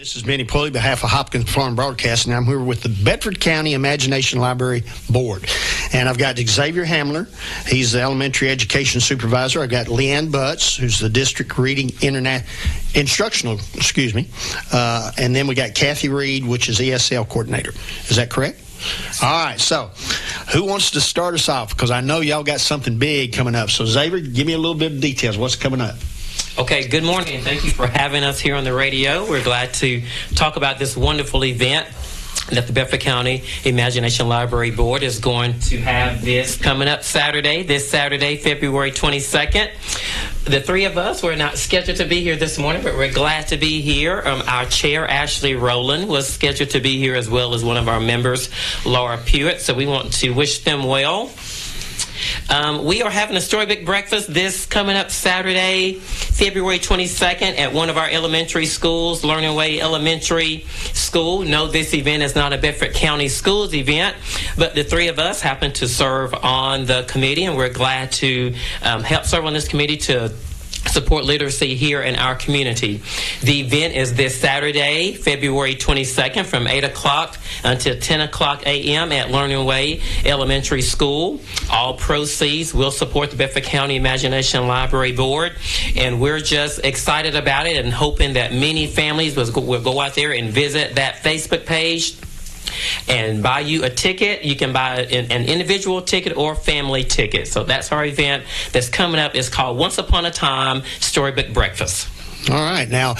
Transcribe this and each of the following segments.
This is Benny Pulley, behalf of Hopkins Farm Broadcasting. I'm here with the Bedford County Imagination Library Board. And I've got Xavier Hamler. He's the elementary education supervisor. I've got Leanne Butts, who's the district reading instructional, and then we got Kathy Reed, which is ESL coordinator. Is that correct? All right, so who wants to start us off? Because I know y'all got something big coming up. So, Xavier, give me a little bit of details. What's coming up? Okay, good morning, and thank you for having us here on the radio. We're glad to talk about this wonderful event that the Bedford County Imagination Library Board is going to have this coming up this Saturday, February 22nd. The three of us were not scheduled to be here this morning, but we're glad to be here. Our chair, Ashley Rowland, was scheduled to be here, as well as one of our members, Laura Pewitt, so we want to wish them well. We are having a Storybook Breakfast this coming up Saturday, February 22nd at one of our elementary schools, Learning Way Elementary School. No, this event is not a Bedford County Schools event, but the three of us happen to serve on the committee, and we're glad to help serve on this committee to support literacy here in our community. The event is this Saturday, February 22nd from 8 o'clock until 10 o'clock a.m. at Learning Way Elementary School. All proceeds will support the Bedford County Imagination Library Board, and we're just excited about it and hoping that many families will go out there and visit that Facebook page and buy you a ticket. You can buy an individual ticket or family ticket. So that's our event that's coming up. It's called Once Upon a Time Storybook Breakfast. All right. Now,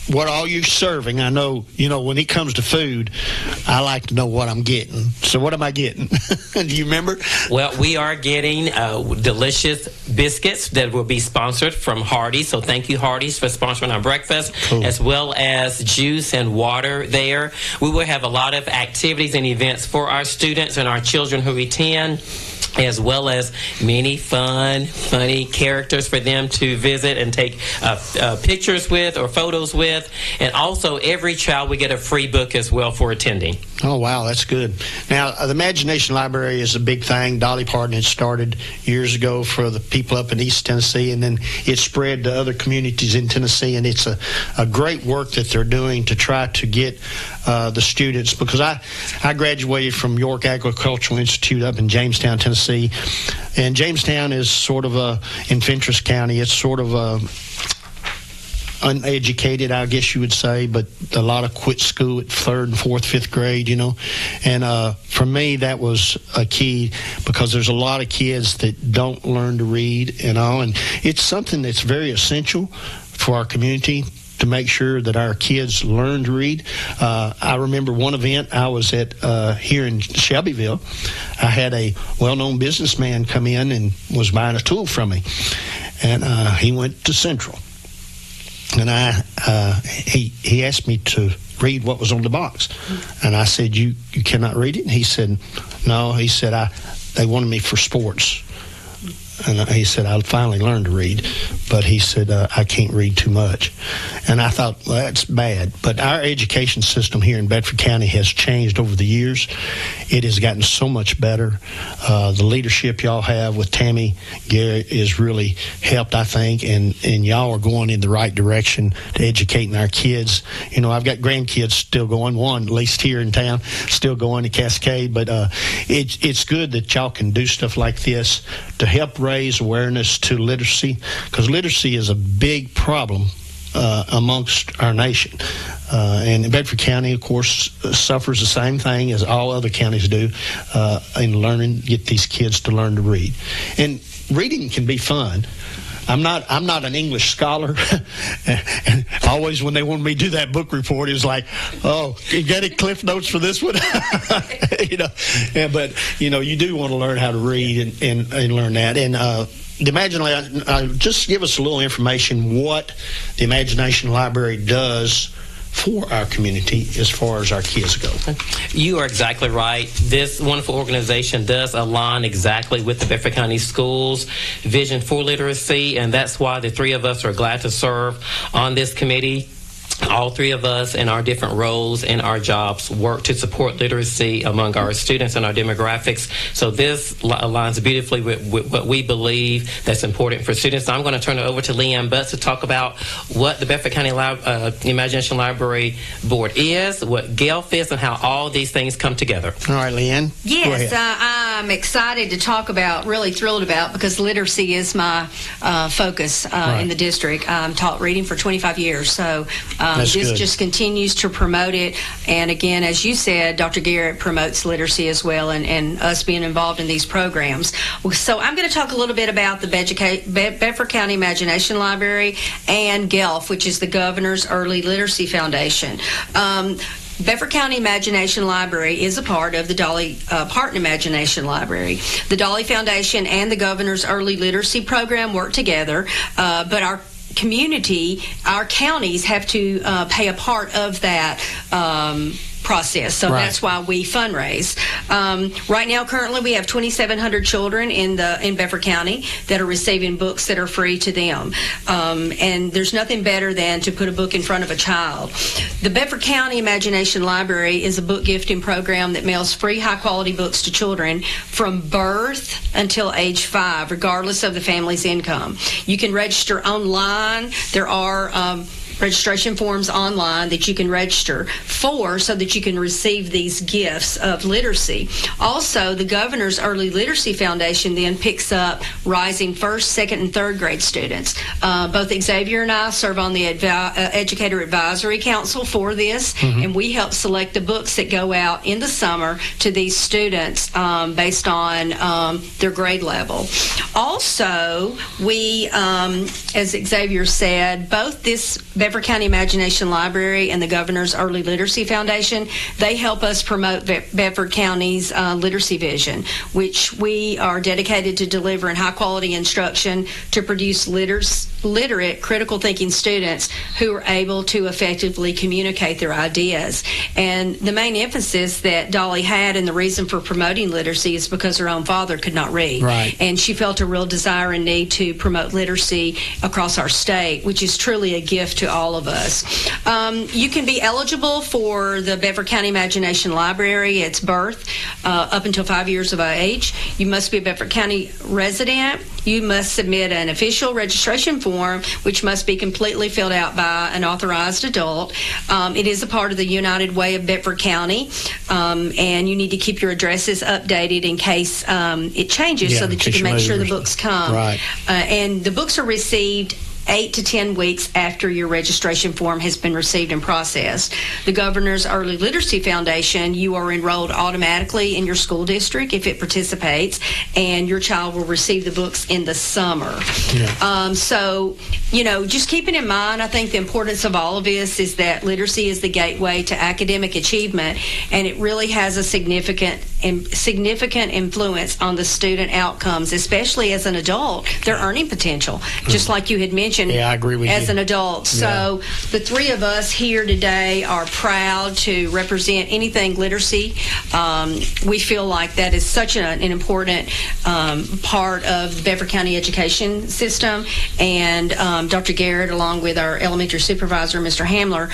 what are you serving? I know, when it comes to food, I like to know what I'm getting. So what am I getting? Do you remember? Well, we are getting delicious biscuits that will be sponsored from Hardee's. So thank you, Hardee's, for sponsoring our breakfast, as well as juice and water there. We will have a lot of activities and events for our students and our children who attend, as well as many funny characters for them to visit and take pictures with or photos with. And also, every child will get a free book as well for attending. Oh, wow, that's good. Now, the Imagination Library is a big thing. Dolly Parton had started years ago for the people up in East Tennessee, and then it spread to other communities in Tennessee, and it's a great work that they're doing to try to get the students, because I graduated from York Agricultural Institute up in Jamestown, Tennessee, and Jamestown is sort of in Fentress County. It's sort of uneducated, I guess you would say, but a lot of quit school at 3rd and 4th, 5th grade, And for me, that was a key, because there's a lot of kids that don't learn to read, and it's something that's very essential for our community to make sure that our kids learn to read. I remember one event I was at here in Shelbyville. I had a well-known businessman come in and was buying a tool from me, and he went to Central. And he asked me to read what was on the box. And I said, you cannot read it? And he said, no. He said, they wanted me for sports. And he said, I finally learned to read. But he said, I can't read too much. And I thought, well, that's bad. But our education system here in Bedford County has changed over the years. It has gotten so much better. The leadership y'all have with Tammy Garrett has really helped, I think, and y'all are going in the right direction to educating our kids. I've got grandkids still going, one at least here in town, still going to Cascade. But it's good that y'all can do stuff like this to help raise awareness to literacy, because literacy is a big problem amongst our nation. And Bedford County, of course, suffers the same thing as all other counties do in get these kids to learn to read. And reading can be fun. I'm not an English scholar, and always when they want me to do that book report, it's like, oh, you got any Cliff Notes for this one? But you do want to learn how to read and learn that. And just give us a little information what the Imagination Library does for our community as far as our kids go. You are exactly right. This wonderful organization does align exactly with the Bedford County Schools vision for literacy, and that's why the three of us are glad to serve on this committee. all three of us in our different roles in our jobs work to support literacy among our students and our demographics. So this aligns beautifully with what we believe that's important for students. So I'm going to turn it over to Leanne Butts to talk about what the Bedford County Imagination Library Board is, what GELF is, and how all these things come together. All right, Leanne. Yes, I'm excited to talk about, really thrilled about, because literacy is my focus in the district. I'm taught reading for 25 years, so this good. Just continues to promote it. And again, as you said, Dr. Garrett promotes literacy as well, and us being involved in these programs. So I'm going to talk a little bit about the Bedford County Imagination Library and GELF, which is the Governor's Early Literacy Foundation. Bedford County Imagination Library is a part of the Dolly Parton Imagination Library. The Dolly Foundation and the Governor's Early Literacy Program work together, but our community, our counties have to pay a part of that process. So that's why we fundraise. Right now, currently, we have 2,700 children in Bedford County that are receiving books that are free to them. And there's nothing better than to put a book in front of a child. The Bedford County Imagination Library is a book gifting program that mails free, high-quality books to children from birth until age 5, regardless of the family's income. You can register online. There are registration forms online that you can register for so that you can receive these gifts of literacy. Also, the Governor's Early Literacy Foundation then picks up rising first, second, and third grade students. Both Xavier and I serve on the Educator Advisory Council for this, and we help select the books that go out in the summer to these students based on their grade level. Also, we, as Xavier said, both this Bedford County Imagination Library and the Governor's Early Literacy Foundation, they help us promote Bedford County's literacy vision, which we are dedicated to delivering high-quality instruction to produce literate, critical thinking students who are able to effectively communicate their ideas. And the main emphasis that Dolly had, and the reason for promoting literacy, is because her own father could not read. Right. And she felt a real desire and need to promote literacy across our state, which is truly a gift to all of us. You can be eligible for the Bedford County Imagination Library. It's birth up until 5 years of age. You must be a Bedford County resident. You must submit an official registration form, which must be completely filled out by an authorized adult. It is a part of the United Way of Bedford County, and you need to keep your addresses updated in case it changes, so that you can make sure the books come. Right. And the books are received 8 to 10 weeks after your registration form has been received and processed. The Governor's Early Literacy Foundation, you are enrolled automatically in your school district if it participates, and your child will receive the books in the summer. Yeah. So, just keeping in mind, I think the importance of all of this is that literacy is the gateway to academic achievement, and it really has a significant influence on the student outcomes, especially as an adult, their earning potential, just like you had mentioned. Yeah, I agree with you. As an adult. So the three of us here today are proud to represent anything literacy. We feel like that is such an important part of the Bedford County education system. And Dr. Garrett, along with our elementary supervisor, Mr. Hamler,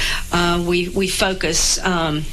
we focus on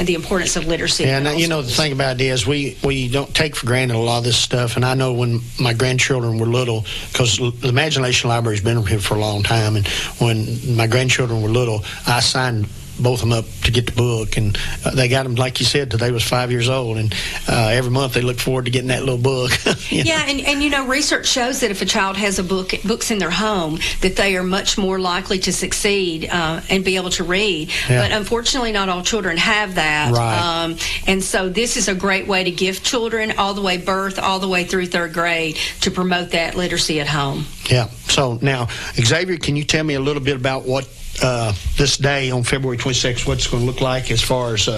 the importance of literacy. Yeah, and the thing about it is we don't take for granted a lot of this stuff. And I know when my grandchildren were little, because the Imagination Library has been here for a long time, and when my grandchildren were little, I signed both of them up to get the book, and they got them, like you said, till they was 5 years old, and every month they look forward to getting that little book. And research shows that if a child has books in their home, that they are much more likely to succeed and be able to read. Yeah. But unfortunately, not all children have that. Right. And so this is a great way to give children all the way birth, all the way through third grade, to promote that literacy at home. Yeah. So now, Xavier, can you tell me a little bit about what this day on February 26th, what's going to look like as far as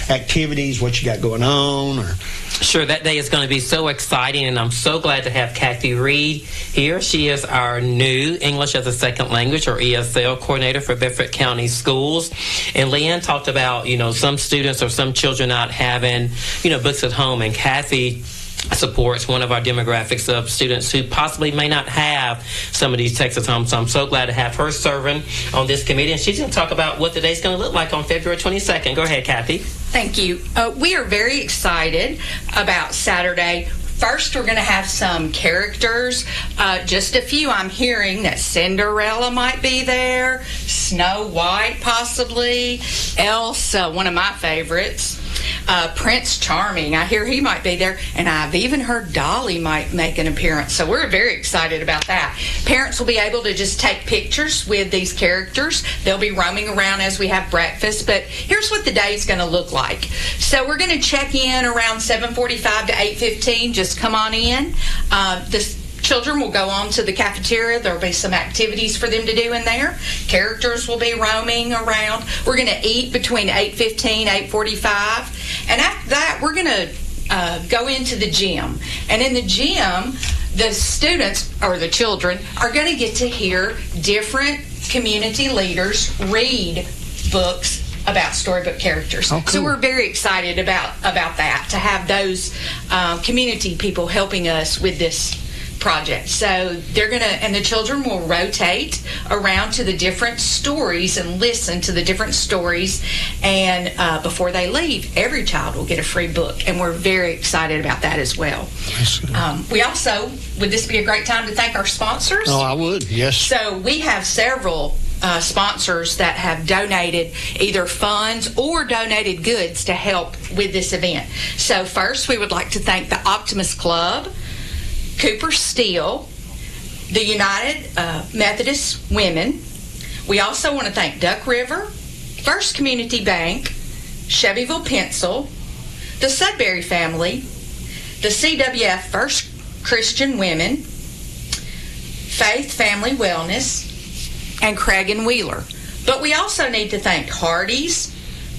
activities, what you got going on? Or Sure, that day is going to be so exciting, and I'm so glad to have Kathy Reed here. She is our new English as a Second Language, or ESL, coordinator for Bedford County Schools. And Leanne talked about, some students or some children not having, books at home, and Kathy supports one of our demographics of students who possibly may not have some of these Texas homes. So I'm so glad to have her serving on this committee, and she's going to talk about what the day's going to look like on February 22nd. Go ahead, Kathy. Thank you. We are very excited about Saturday. First, we're going to have some characters, just a few. I'm hearing that Cinderella might be there, Snow White possibly, Elsa, one of my favorites, Prince Charming. I hear he might be there, and I've even heard Dolly might make an appearance. So we're very excited about that. Parents will be able to just take pictures with these characters. They'll be roaming around as we have breakfast, but here's what the day is going to look like. So we're going to check in around 7:45 to 8:15. Just come on in. The children will go on to the cafeteria. There'll be some activities for them to do in there. Characters will be roaming around. We're going to eat between 8:15, 8:45. And after that, we're going to go into the gym. And in the gym, the students, or the children, are going to get to hear different community leaders read books about storybook characters. Oh, cool. So we're very excited about that, to have those community people helping us with this project. So they're going to, and the children will rotate around to the different stories and listen to the different stories, and before they leave, every child will get a free book, and we're very excited about that as well. We also, would this be a great time to thank our sponsors? Oh, I would, yes. So we have several sponsors that have donated either funds or donated goods to help with this event. So first, we would like to thank the Optimus Club, Cooper Steel, the United Methodist Women. We also want to thank Duck River, First Community Bank, Chevyville Pencil, the Sudbury family, the CWF First Christian Women, Faith Family Wellness, and Craig and Wheeler. But we also need to thank Hardee's,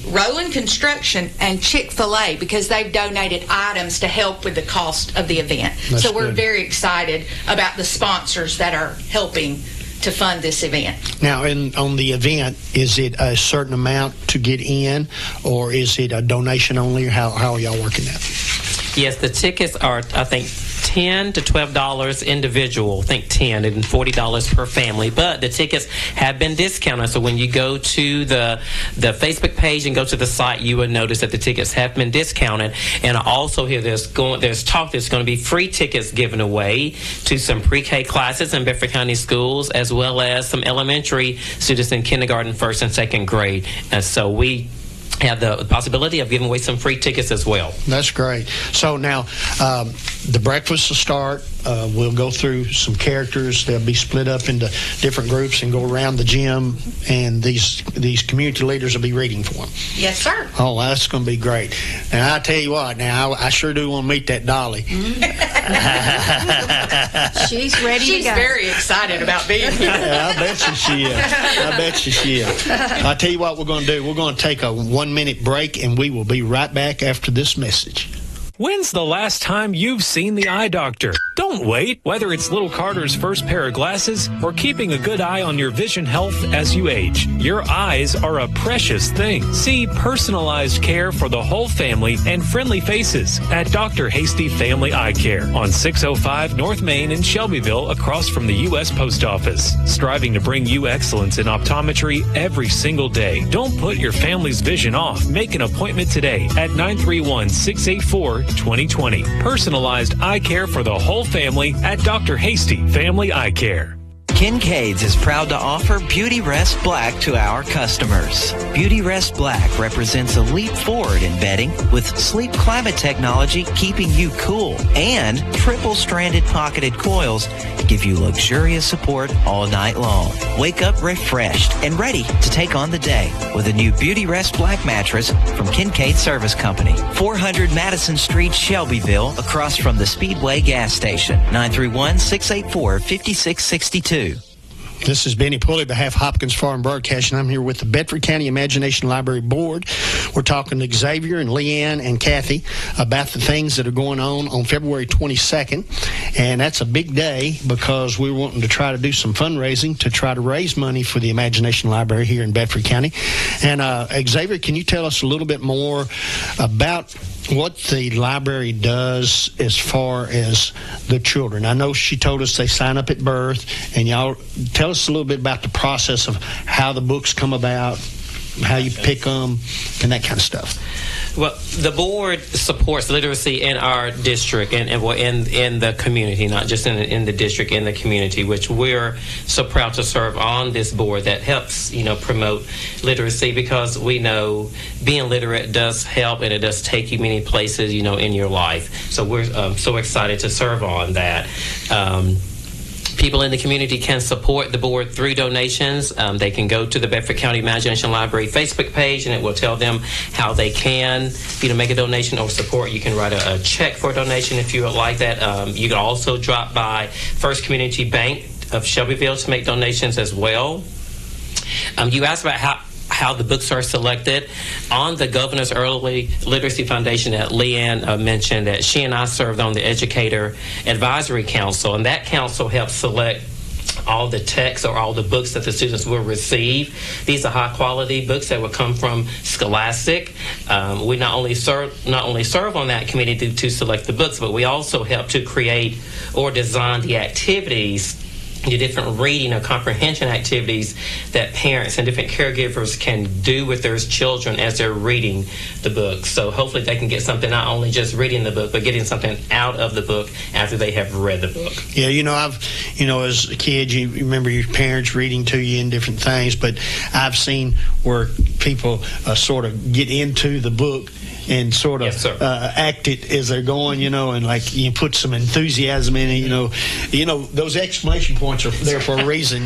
Roland Construction, and Chick-fil-A, because they've donated items to help with the cost of the event. That's so we're good. very excited about the sponsors that are helping to fund this event. Now, on the event, is it a certain amount to get in, or is it a donation only? How are y'all working that? Yes, the tickets are, I think, $10 to $12 individual. I think $10 and $40 per family. But the tickets have been discounted. So when you go to the Facebook page and go to the site, you will notice that the tickets have been discounted. And I also hear there's talk there's going to be free tickets given away to some pre-K classes in Bedford County schools, as well as some elementary students in kindergarten, first and second grade. And so we have the possibility of giving away some free tickets as well. That's great. So now, the breakfast will start. We'll go through some characters. They'll be split up into different groups and go around the gym, and these community leaders will be reading for them. Yes, sir. Oh, that's going to be great. And I tell you what, now I sure do want to meet that Dolly. She's ready to go. She's very excited about being here. Yeah, I bet she is. I tell you what we're going to do. We're going to take a 1-minute break, and we will be right back after this message. When's the last time you've seen the eye doctor? Don't wait. Whether it's little Carter's first pair of glasses or keeping a good eye on your vision health as you age, your eyes are a precious thing. See personalized care for the whole family and friendly faces at Dr. Hasty Family Eye Care on 605 North Main in Shelbyville, across from the U.S. Post Office. Striving to bring you excellence in optometry every single day. Don't put your family's vision off. Make an appointment today at 931-684-2020. Personalized eye care for the whole family at Dr. Hasty Family Eye Care. Kincaid's is proud to offer Beauty Rest Black to our customers. Beauty Rest Black represents a leap forward in bedding with sleep climate technology keeping you cool, and triple-stranded pocketed coils to give you luxurious support all night long. Wake up refreshed and ready to take on the day with a new Beauty Rest Black mattress from Kincaid Service Company, 400 Madison Street, Shelbyville, across from the Speedway gas station. 931-684-5662. This is Benny Pulley, behalf of Hopkins Farm Broadcasting. I'm here with the Bedford County Imagination Library Board. We're talking to Xavier and Leanne and Kathy about the things that are going on February 22nd. And that's a big day because we're wanting to try to do some fundraising to try to raise money for the Imagination Library here in Bedford County. And Xavier, can you tell us a little bit more about what the library does as far as the children. I know she told us they sign up at birth, and y'all tell us a little bit about the process of how the books come about, how you pick them, and that kind of stuff. Well, the board supports literacy in our district and in the community, not just in the district, in the community, which we're so proud to serve on this board that helps, promote literacy, because we know being literate does help, and it does take you many places, in your life. So we're so excited to serve on that. People in the community can support the board through donations. They can go to the Bedford County Imagination Library Facebook page, and it will tell them how they can, make a donation or support. You can write a check for a donation if you would like that. You can also drop by First Community Bank of Shelbyville to make donations as well. You asked about how the books are selected. On the Governor's Early Literacy Foundation that Leanne mentioned, that she and I served on the Educator Advisory Council, and that council helps select all the texts or all the books that the students will receive. These are high quality books that will come from Scholastic. We not only serve on that committee to select the books, but we also help to create or design the activities, the different reading or comprehension activities that parents and different caregivers can do with their children as they're reading the book. So hopefully they can get something, not only just reading the book, but getting something out of the book after they have read the book. Yeah, as a kid, you remember your parents reading to you and different things, but I've seen where people sort of get into the book and sort of act it as they're going, and like you put some enthusiasm in it, those exclamation points are there for a reason,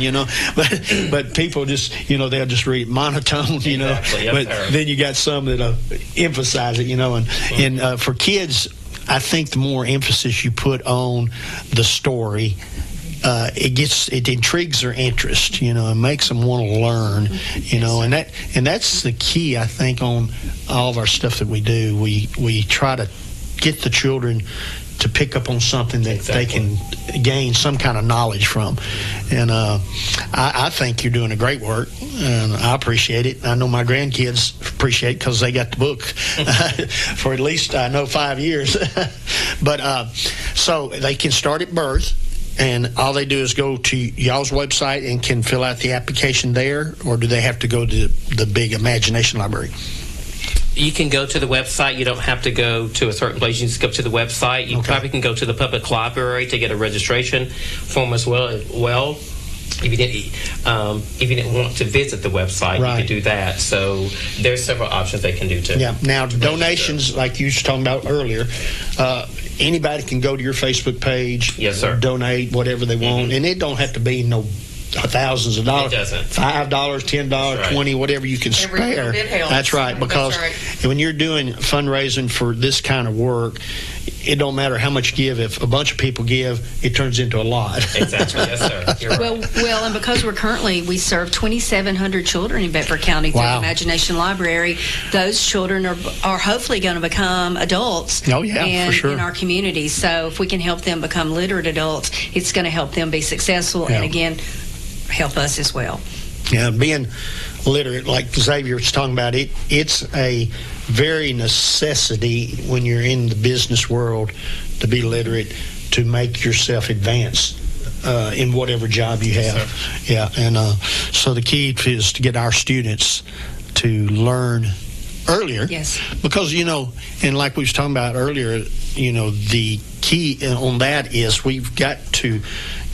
but people just, they'll just read monotone, Exactly. Yes, but sir. then you got some that'll emphasize it, and for kids, I think the more emphasis you put on the story, it intrigues their interest, and makes them want to learn, and that's the key, I think, on all of our stuff that we do. We try to get the children to pick up on something that they can gain some kind of knowledge from, and I think you're doing a great work, and I appreciate it. I know my grandkids appreciate it because they got the book for at least 5 years, but so they can start at birth. And all they do is go to y'all's website and can fill out the application there, or do they have to go to the big Imagination Library? You can go to the website. You don't have to go to a certain place. You just go to the website. You probably can go to the public library to get a registration form as well. If you didn't want to visit the website, you could do that. So there's several options they can do too. Yeah. Now donations, like you were talking about earlier, anybody can go to your Facebook page. Yes, sir. Donate whatever they want, and it don't have to be thousands of dollars. It doesn't. $5, $10, $20, whatever you can spare. Every bit helps. That's right, because when you're doing fundraising for this kind of work, it don't matter how much you give. If a bunch of people give, it turns into a lot. Exactly. Yes, sir. You're right. Well, and because we serve 2,700 children in Bedford County through the Imagination Library, those children are hopefully going to become adults in our community. So if we can help them become literate adults, it's going to help them be successful and, again, help us as well. Yeah, being literate, like Xavier was talking about, it's a very necessity when you're in the business world to be literate, to make yourself advance in whatever job you have. And so the key is to get our students to learn earlier. Yes. Because, and like we was talking about earlier, the key on that is we've got to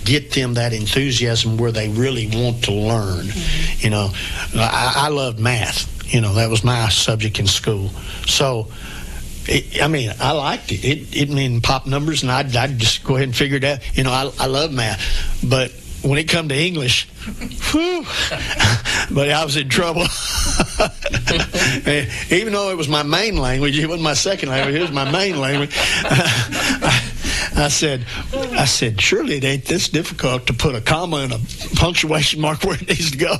get them that enthusiasm where they really want to learn. I loved math. That was my subject in school. So, I liked it. It pop numbers, and I'd just go ahead and figure it out. I love math. But when it come to English, whew, but I was in trouble. Even though it was my main language, it wasn't my second language, it was my main language. I said, surely it ain't this difficult to put a comma and a punctuation mark where it needs to go.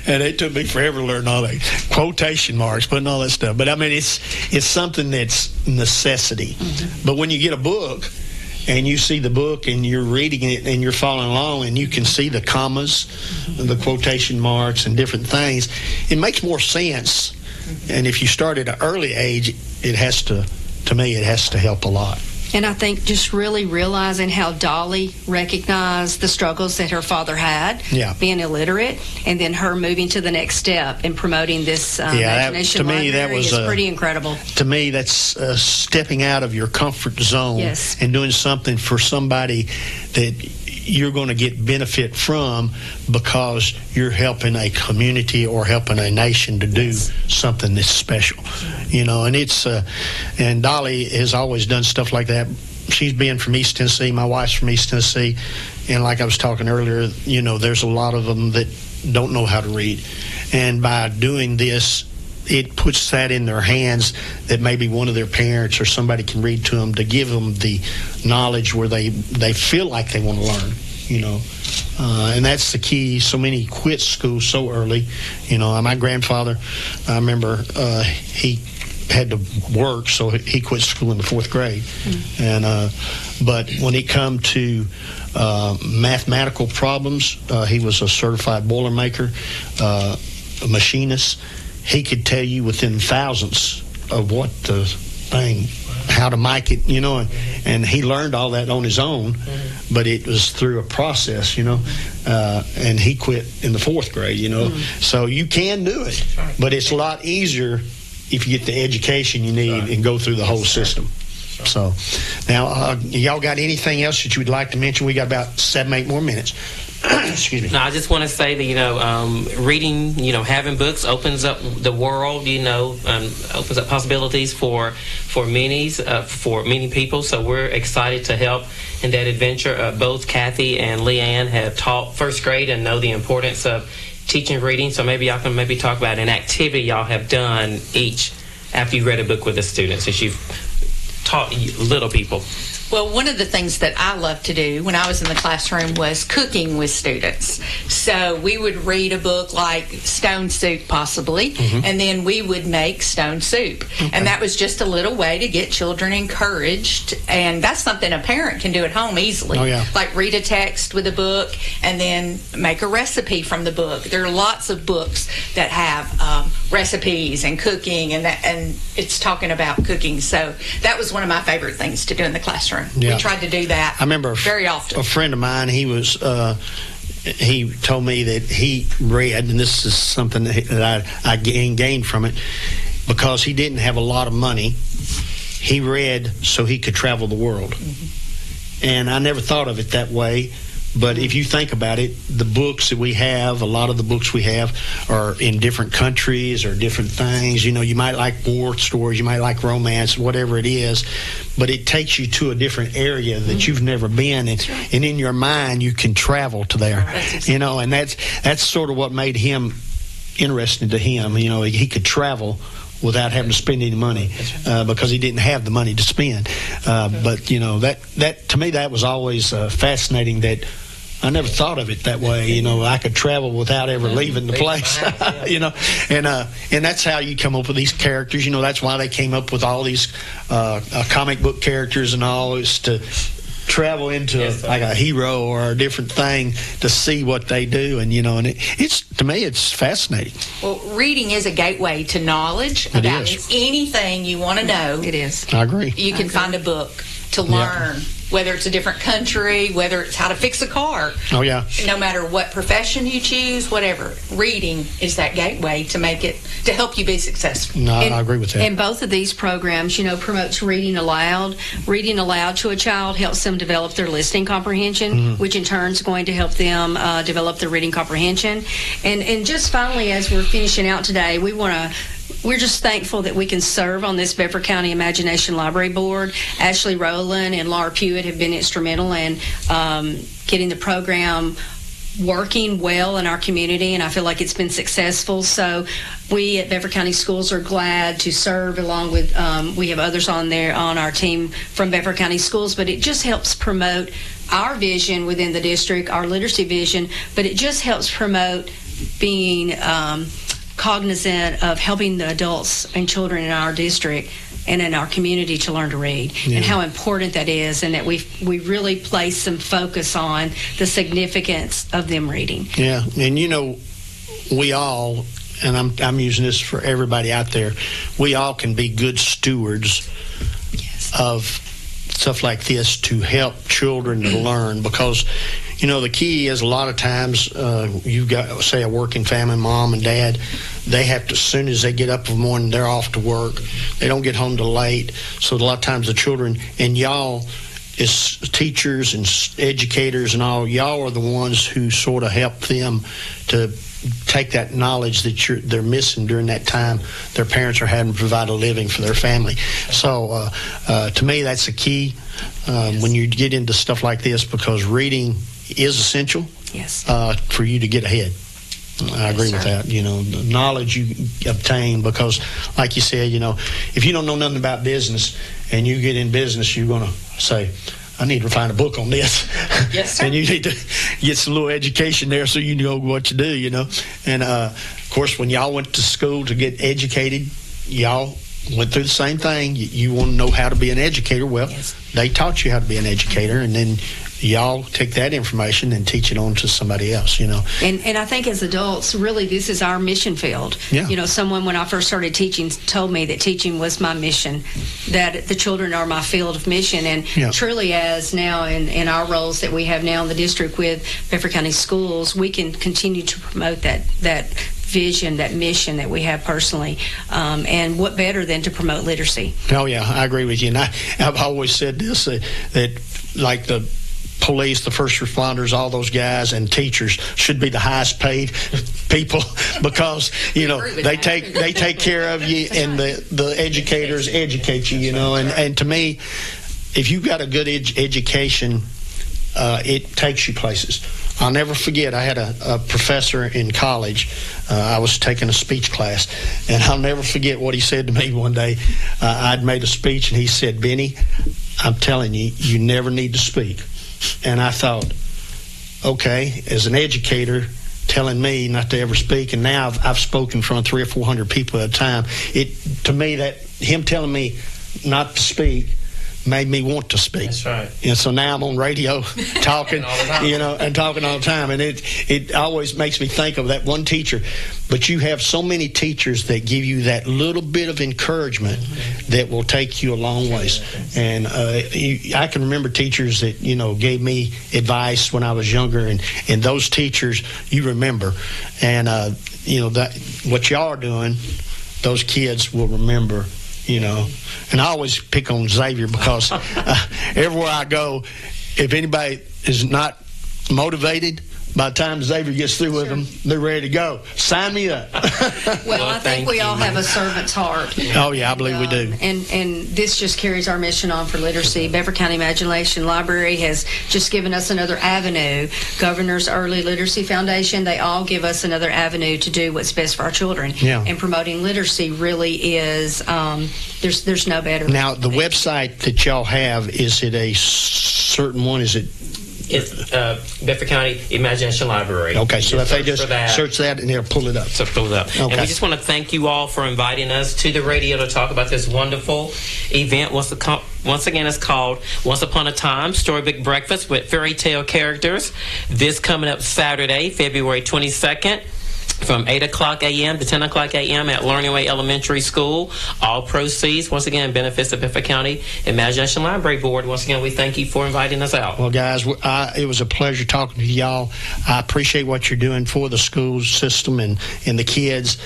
And it took me forever to learn all that quotation marks, putting all that stuff. But it's something that's necessity. Mm-hmm. But when you get a book and you see the book and you're reading it and you're following along and you can see the commas, the quotation marks and different things, it makes more sense And if you start at an early age, it has to help a lot. And I think just really realizing how Dolly recognized the struggles that her father had, being illiterate, and then her moving to the next step and promoting this imagination library is pretty incredible. To me, that's stepping out of your comfort zone and doing something for somebody that you're going to get benefit from because you're helping a community or helping a nation to do something that's special, and it's and Dolly has always done stuff like that. She's been from East Tennessee. My wife's from East Tennessee, and like I was talking earlier, there's a lot of them that don't know how to read, and by doing this, it puts that in their hands that maybe one of their parents or somebody can read to them to give them the knowledge where they feel like they want to learn, and that's the key. So many quit school so early. My grandfather, I remember he had to work, so he quit school in the 4th grade. And but when it come to mathematical problems, he was a certified Boilermaker, a machinist. He could tell you within thousandths of what the thing, how to make it, and he learned all that on his own, but it was through a process, and he quit in the 4th grade, So you can do it, but it's a lot easier if you get the education you need and go through the whole system. So now, y'all got anything else that you would like to mention? We got about 7-8 more minutes. Excuse me. No, I just want to say that, reading, having books opens up the world, opens up possibilities for many people. So we're excited to help in that adventure. Both Kathy and Leanne have taught 1st grade and know the importance of teaching reading. So maybe y'all can talk about an activity y'all have done each after you read a book with the students, as you've taught little people. Well, one of the things that I loved to do when I was in the classroom was cooking with students. So we would read a book like Stone Soup, possibly, and then we would make stone soup. And that was just a little way to get children encouraged. And that's something a parent can do at home easily. Like read a text with a book and then make a recipe from the book. There are lots of books that have recipes and cooking, and it's talking about cooking. So that was one of my favorite things to do in the classroom. We tried to do that. I remember very often. A friend of mine, he told me that he read, and this is something that I gained from it, because he didn't have a lot of money. He read so he could travel the world. And I never thought of it that way. But if you think about it, the books that we have, a lot of the books we have are in different countries or different things. You might like war stories, you might like romance, whatever it is, but it takes you to a different area that you've never been, and in your mind you can travel to there. And that's sort of what made him interesting to him. He could travel without having to spend any money, because he didn't have the money to spend. But that to me, that was always fascinating. That I never thought of it that way. I could travel without ever leaving the place. And that's how you come up with these characters. That's why they came up with all these comic book characters and all, is to travel into like a hero or a different thing to see what they do, and it's, to me, it's fascinating. Well, reading is a gateway to knowledge about anything you want to know. It is. I agree. You can find a book to learn, whether it's a different country, whether it's how to fix a car. Oh, yeah. No matter what profession you choose, whatever, reading is that gateway to help you be successful. No, I agree with that. And both of these programs, promotes reading aloud. Reading aloud to a child helps them develop their listening comprehension, which in turn is going to help them develop their reading comprehension. And just finally, as we're finishing out today, we're just thankful that we can serve on this Bedford County Imagination Library Board. Ashley Rowland and Laura Pewitt have been instrumental in getting the program working well in our community, and I feel like it's been successful. So we at Bedford County Schools are glad to serve, along with we have others on our team from Bedford County Schools, but it just helps promote our vision within the district, our literacy vision, but it just helps promote being cognizant of helping the adults and children in our district and in our community to learn to read, and how important that is, and that we really place some focus on the significance of them reading. Yeah, and we all, and I'm using this for everybody out there, we all can be good stewards of stuff like this to help children to learn, because the key is a lot of times you've got, say, a working family, mom and dad, they have to, as soon as they get up in the morning, they're off to work. They don't get home till late. So a lot of times the children, and y'all as teachers and educators and all, y'all are the ones who sort of help them to take that knowledge that they're missing during that time their parents are having to provide a living for their family. So to me, that's the key when you get into stuff like this, because reading is essential for you to get ahead. I agree with that. The knowledge you obtain, because like you said, if you don't know nothing about business and you get in business, you're going to say, I need to find a book on this. Yes, sir. And you need to get some little education there so you know what to do, And, of course, when y'all went to school to get educated, y'all went through the same thing. You want to know how to be an educator. Well, they taught you how to be an educator, and then y'all take that information and teach it on to somebody else, And I think as adults, really, this is our mission field. Yeah. Someone, when I first started teaching, told me that teaching was my mission, that the children are my field of mission. And truly, as now in our roles that we have now in the district with Bedford County Schools, we can continue to promote that vision, that mission that we have personally. And what better than to promote literacy? Oh, yeah, I agree with you. And I've always said this, that like the police, the first responders, all those guys and teachers should be the highest paid people, because they take care of you, and the educators educate you, and to me, if you've got a good education, it takes you places. I'll never forget, I had a professor in college. I was taking a speech class, and I'll never forget what he said to me one day. I'd made a speech, and he said, Benny, I'm telling you, you never need to speak. And I thought, okay, as an educator telling me not to ever speak, and now I've spoken in front of 300 or 400 people at a time, to me, that him telling me not to speak made me want to speak. That's right. And so now I'm on radio talking, and talking all the time. And it always makes me think of that one teacher. But you have so many teachers that give you that little bit of encouragement that will take you a long ways. And I can remember teachers that, gave me advice when I was younger, and those teachers you remember. And, that what y'all are doing, those kids will remember. And I always pick on Xavier, because everywhere I go, if anybody is not motivated, by the time Xavier gets through with them, they're ready to go. Sign me up. Well, I think we all have a servant's heart. Oh, yeah, I believe we do. And this just carries our mission on for literacy. Bedford County Imagination Library has just given us another avenue. Governor's Early Literacy Foundation, they all give us another avenue to do what's best for our children. Yeah. And promoting literacy really is, there's no better. Now, the website that y'all have, is it a certain one? Is it? It's Bedford County Imagination Library. Okay, so if they just search that, and they'll pull it up. So pull it up. Okay. And we just want to thank you all for inviting us to the radio to talk about this wonderful event. Once again, it's called Once Upon a Time, Storybook Breakfast with Fairy Tale Characters. This coming up Saturday, February 22nd. From 8 o'clock a.m. to 10 o'clock a.m. at Learning Way Elementary School. All proceeds, once again, benefits the Bedford County Imagination Library Board. Once again, we thank you for inviting us out. Well, guys, it was a pleasure talking to y'all. I appreciate what you're doing for the school system and the kids.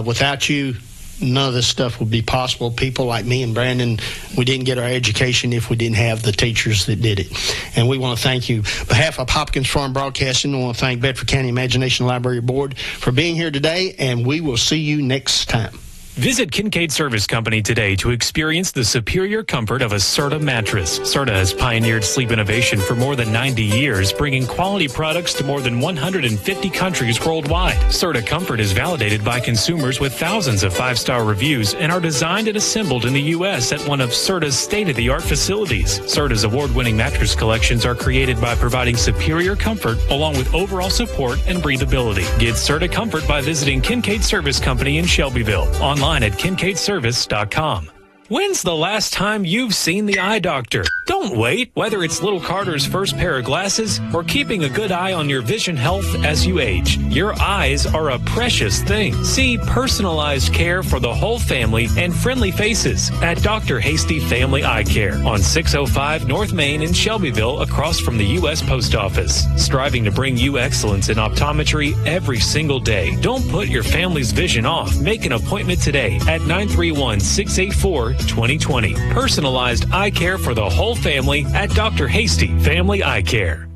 Without you, none of this stuff would be possible. People like me and Brandon, we didn't get our education if we didn't have the teachers that did it. And we want to thank you. On behalf of Hopkins Farm Broadcasting, I want to thank Bedford County Imagination Library Board for being here today, and we will see you next time. Visit Kincaid Service Company today to experience the superior comfort of a Serta mattress. Serta has pioneered sleep innovation for more than 90 years, bringing quality products to more than 150 countries worldwide. Serta Comfort is validated by consumers with thousands of 5-star reviews and are designed and assembled in the U.S. at one of Serta's state-of-the-art facilities. Serta's award-winning mattress collections are created by providing superior comfort along with overall support and breathability. Get Serta Comfort by visiting Kincaid Service Company in Shelbyville. Online at KincaidService.com. When's the last time you've seen the eye doctor? Don't wait. Whether it's little Carter's first pair of glasses or keeping a good eye on your vision health as you age, your eyes are a precious thing. See personalized care for the whole family and friendly faces at Dr. Hasty Family Eye Care on 605 North Main in Shelbyville, across from the U.S. Post Office. Striving to bring you excellence in optometry every single day. Don't put your family's vision off. Make an appointment today at 931-684-2020. Personalized eye care for the whole family at Dr. Hasty Family Eye Care.